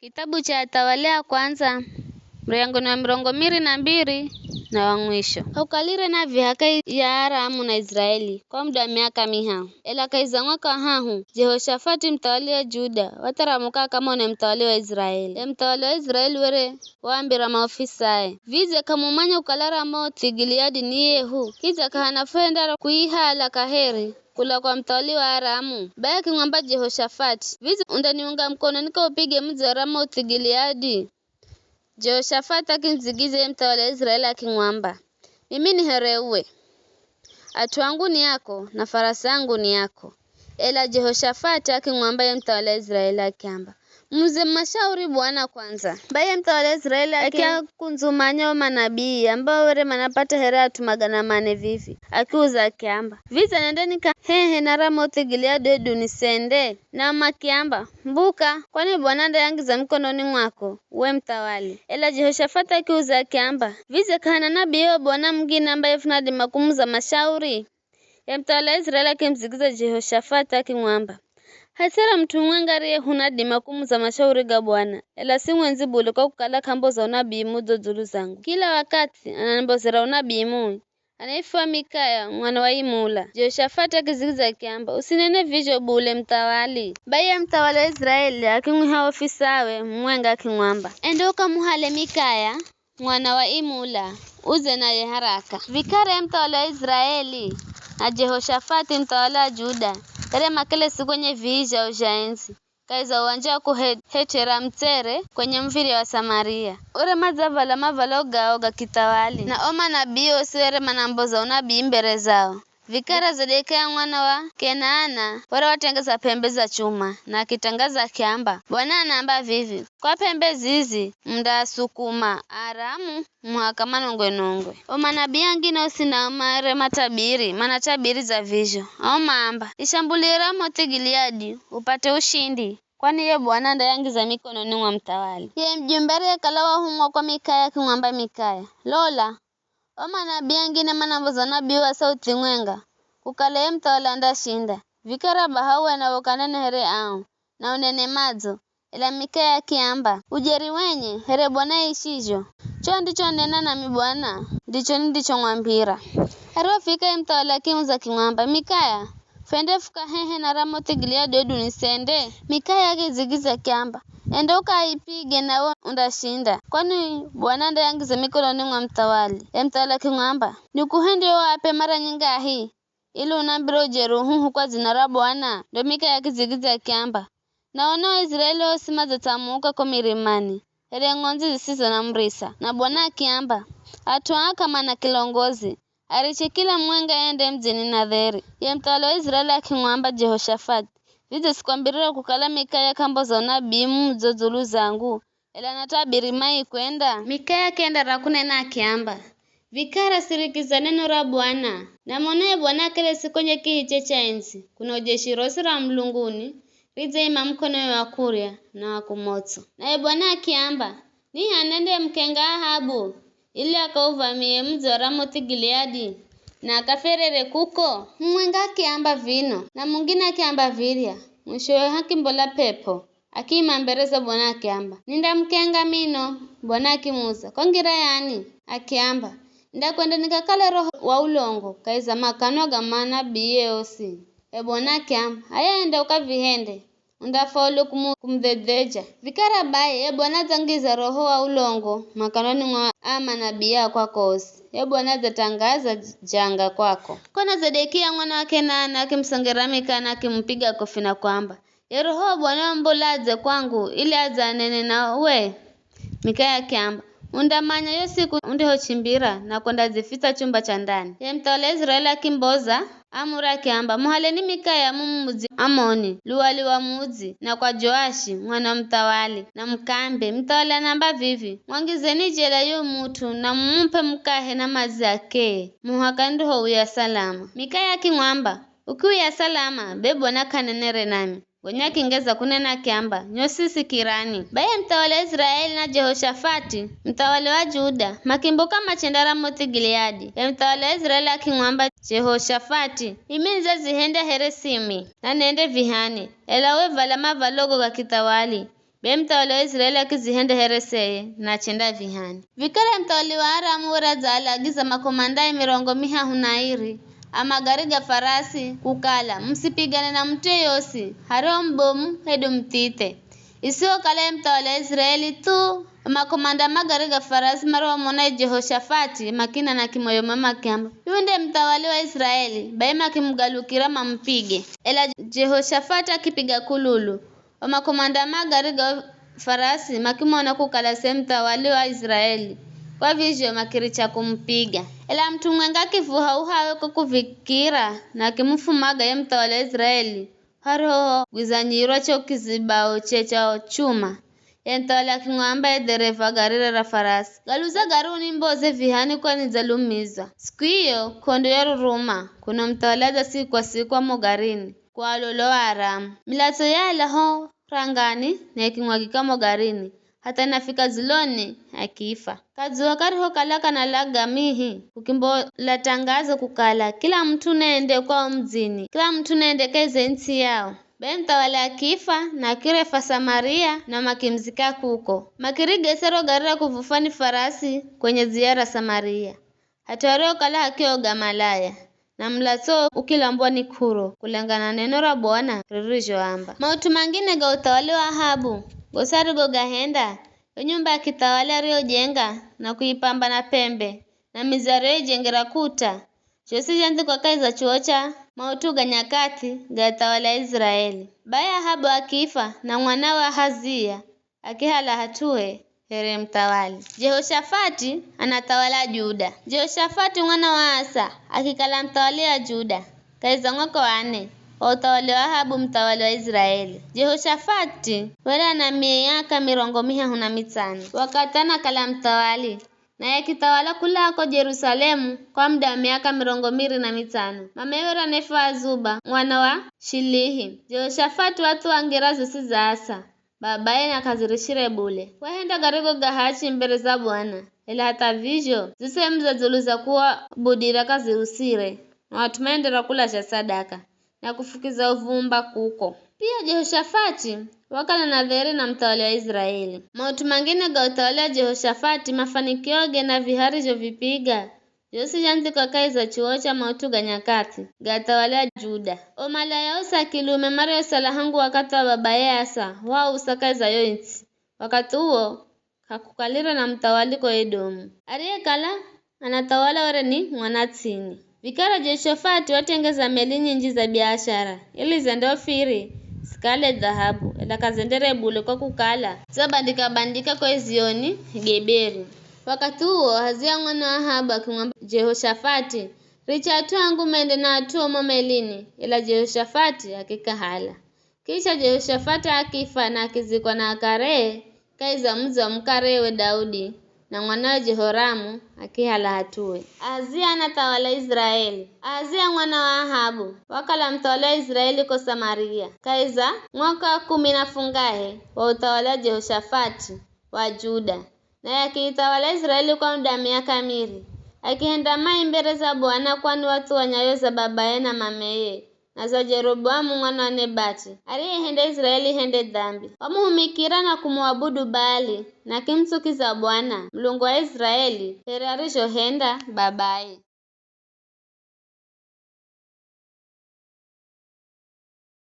Kitabu cha Tawala ya kwanza mrengo ni wa 22 na wa mwisho. Haukalire na vihaka ya Aramu na Israeli kwa muda wa miaka mihao. Ela kaiza mwaka hahu Jehoshafati mtawali wa Juda wataramuka kama ni mtawali wa Israeli. Mtawali wa Israeli were waambira maofisae vize kamumanya ukalara moti Gileadi ni Yehu kiza kahana fenda kuihala kaheri kula kwa mtawali wa Aramu. Baya kingwamba Jehoshafati vize undaniunga mkono nika upige mji wa Ramoti Gileadi. Jehoshafati akinzigize mtawala wa Israeli akingwamba, mimi ni hereue, atu wangu ni yako na farasi yangu ni yako. Ela Jehoshafati akingwamba mtawala wa Israeli akiamba, mze mashauri Bwana kwanza. Baye mtawala wa Israeli akia kunzumanya manabii ambao were manapata hera atu 400 vivi. Akiuza akiamba, visa nendeni ka hehe na Ramoti Gileadi dunisende. Na makiamba, mbuka kwani Bwana ndiye yangiza mkononi mwako we mtawali. Ela Jehoshafati akiuza akiamba, visa kana nabii wa Bwana mwingine ambaye funadi makumuza mashauri. Ya mtawala wa Israeli akimzigiza Jehoshafati akingwamba, hatera mtu mwengariye hunadi makumuza mashauri ga Bwana. Ela si mwenzi bule kwa kukala kambo za unabii mudo zulu zangu. Kila wakati ananibozera unabii mui. Anaifua Mikaya mwana wa Imula. Jehoshafati akizigiza akiamba, usinene vizho bule mtawali. Baye mtawala wa Israeli akingwiha ofisawe mwenga akingwamba, ende ukamuhale Mikaya mwana wa Imula uze naye haraka. Vikara ya mtawala wa Israeli na Jehoshafati mtawala wa Juda ere makele kwenye viija ujaenzi kaiza uwanja kuhetera mtere kwenye mviri wa Samaria. Ure mazavala mavalo gao ga kitawali na oma nabii osiwere manamboza unabii mbere zao. Vikara Zedekia mwana wa Kenaana wale watengeza pembe za chuma na akitangaza akiamba, Bwana anaamba vivi, kwa pembe zizi mda sukuma Aramu muhakamano ngwenongwe. Manabii angine osina mare matabiri manatabiri za vizho au maamba ishambulira Ramoti Gileadi upate ushindi, kwani ye Bwana ndiye yangiza mikononi mwa mtawali. Ye mjumbere kalawa humo kwa Mikaya kingwamba Mikaya, lola manabii angine manamboza nabii wa sauti mwenga ukale mtawala ndashinda. Vikara bahawe na wakanene here ao na unene madzo. Ela Mikaya akiamba, ujeri wenye here Bwana ishijo cho ndicho nena na mi Bwana ndicho ngwambira. Hero fika mtawala kimuza kingwamba, Mikaya fende fuka hehe na Ramoti Gileadi dunisende. Mikaya akizigiza kiamba, ende ukaipige na undashinda, kwani Bwana ndiye yangiza mikononi mwa mtawali. Mtawala kingwamba, nikuhende wape mara nyinga hii ili unambira ujeruhu kwa zina la Bwana. Ndo Mikaya akizigiza akiamba, naona Waisraeli osimaze tamuka kwa mirimani ere ngonzi zisizo na mrisa. Na Bwana akiamba, atuwa kama na kilongozi ariche kila mwenga ende mjini Nadheri. Ye mtawala wa Israeli akingwamba Jehoshafati, vize sikwambirira kukala Mikaya kambo za unabii mzozulu zangu ela natabiri mai kwenda. Mikaya kenda rakunena akiamba, vikara sirikiza neno la Bwana. Na mwanae Bwana kele sikonye kihiche cha enzi kuna ujeshi rosi la mlunguni rize ima mkono wa kuria na wa kumotso. Naye Bwana akiamba, ni hanende mkenga Ahabu ili akauvamie mji wa Ramoti Gileadi na akaferere kuko. Mwenga akiamba vino na mwingine akiamba viria, mwishowe hakimbola pepo akima mbereza. Bwana akiamba, ninda mkenga mino. Bwana akimuza, kongira yani? Akiamba, nda kwenda nikakale roho wa ulongo kaiza makano ga manabii yosi. Bwana akiamba, haya enda ukavihende undafaulu kumdhedeja. Vikara baye Bwana zangiza roho wa ulongo makanoni mwa manabii yako kosi. Bwana zatangaza janga kwako. Kona Zedekia mwana wa Kenaana akimsongera Mikaya na akimpiga kofi na kwamba, roho Bwana mbolaze kwangu ili azanene na we. Mikaya akiamba, undamanya yo siku undiho chimbira na kwenda zifisa chumba cha ndani. Mtawala Israeli akimboza amura akiamba, muhaleni Mikaya mumuzi Amoni luwali wa muzi na kwa Joashi mwana mtawali na mkambe. Mtawala namba vivi, mwangizeni jela yu mutu na mumpe mkahe na mazi yake muhakanduho uya salama. Mikaya akingwamba, ukiuya salama Bwana kanenere nami. Gonya kingeza kunena kiamba, nyosisi kirani. Baye mtawala wa Israeli na Jehoshafati mtawala wa Juda makimboka machenda Ramoti Gileadi. Mtawala wa Israeli akingwamba Jehoshafati, iminza zihende heresimi na nende vihani ela we vala mavalogo ga kitawali be mtawali wa Israeli akizihende hereseye na chenda vihani. Vikara mtawali wa Aramu Razala agiza makomandai 100 hunairi amagariga farasi kukala msipigane na mtu yosi haro mbomu hedu mtite. Isiyo kale mtawali wa Israeli tu makomanda magariga farasi maro mona Jehoshafati makina na kimoyo mama kiamba. Yunde mtawali wa Israeli baima kimgalukira mampige. Ela Jehoshafati akipiga kululu. Makomanda magariga farasi makimona kukala mtawali wa Israeli. Kwa vizio makiricha kumpiga. Ela mtu mwenga kifuha uhawe kukuvikira na kimufumaga ye mtawali wa Israeli. Haro gwizanyirwa cho kizibao checha chuma. Mtawali kingwamba dereva gari la farasi. Galuza garuni mboze vihani kwa nizalumizwa. Siku hiyo kondo ya Ruruma kuna mtawalaza siku wa mogarini kwa lolo Aramu. Milato yala ho rangani na kingwagika mogarini. Hata nafika Zuloni akifa. Kazi wakari ho kalaka na laga mihi. Ukimbo la tangazo kukala. Kila mtu naende kwa mzini. Kila mtu naende keze nchi yao. Mtawali akifa na kirefa Samaria na makimzika kuko. Makirige sero garira kufufani farasi kwenye ziara Samaria. Hatareo kala hakioga malaya. Na mlato ukilambwa ni kuro. Kulengana neno la Bwana ririjo amba. Mautu mangine ga utawali wa Ahabu. Gosari gogahenda. Nyumba ya kitawali aliyojenga na kuipamba na pembe. Na mizare jengera kuta. Josi janti kwa kaiza chuocha. Mautuga nyakati ga tawala Israeli. Baya Ahabu akifa na mwanawe Ahazia akihala hatue here mtawali. Jehoshafati anatawala Juda. Jehoshafati mwana wa Asa akikala mtawali wa Juda. Kaiza mwaka wa 4 wa utawali wa Ahabu mtawali wa Israeli. Jehoshafati wala na miaka 550 wakatana kala mtawali. Na yakitawala kulako Jerusalemu kwa muda wa miaka 205. Mamewera nefa Azuba mwana wa Shilihi. Jehoshafati watu wangerazo si za Asa. Babaye na kazirishire bule. Wahenda garigo gahachi mbele za Bwana. Ila hata vizho zisemza zuluza kuwa budira kazirusire. Na watu maendera kula cha sadaka. Na kufukiza uvumba kuko. Pia Jehoshafati wakala nadheri na mtawali wa Israeli. Mautu mangine ga utawali wa Jehoshafati mafanikioge na viharijo vipiga. Josi janti kwa kaiza chuocha mautu ga nyakati. Ga utawali wa Juda. Omalaya usa kilume mario salahangu wakati wa babaye Asa. Wao usakaiza yointi. Wakati huo hakukalira na mtawali kwa Edomu. Ariekala anatawala wale ni mwanatini. Vikara Jehoshafati watengeza meli nyingi za biashara. Ili zende ofiri. Sikale dhahabu. Ela kazendere bule kwa kukala. Zabandika kwa Ezioni Geberi. Wakati huo Ahazia mwana wa Ahabu akimwambia Jehoshafati, richa tuangu mende na atuo momelini. Ela Jehoshafati akikahala. Kisha Jehoshafati akifa na akizikwa na Akare kaiza mzi wa mkarewe Daudi na mwanawe Jehoramu akihala hatue. Ahazia anatawala Israeli. Ahazia mwana wa Ahabu wakala mtawala wa Israeli kwa Samaria. Kaiza mwaka 10 na fungahe wa utawala Jehoshafati wa Juda. Na yakitawala Israeli kwa muda wa miaka 2. Akihenda mai mbele za Bwana kwani watu wanyayo za babaye na mameye. Na za Jeroboamu mwana wa Nebati. Aliyehenda Israeli hende dhambi. Wamuhumikira na kumuabudu Baali. Na kimsukiza Bwana Mlungu wa Israeli. Herarisho henda babaye.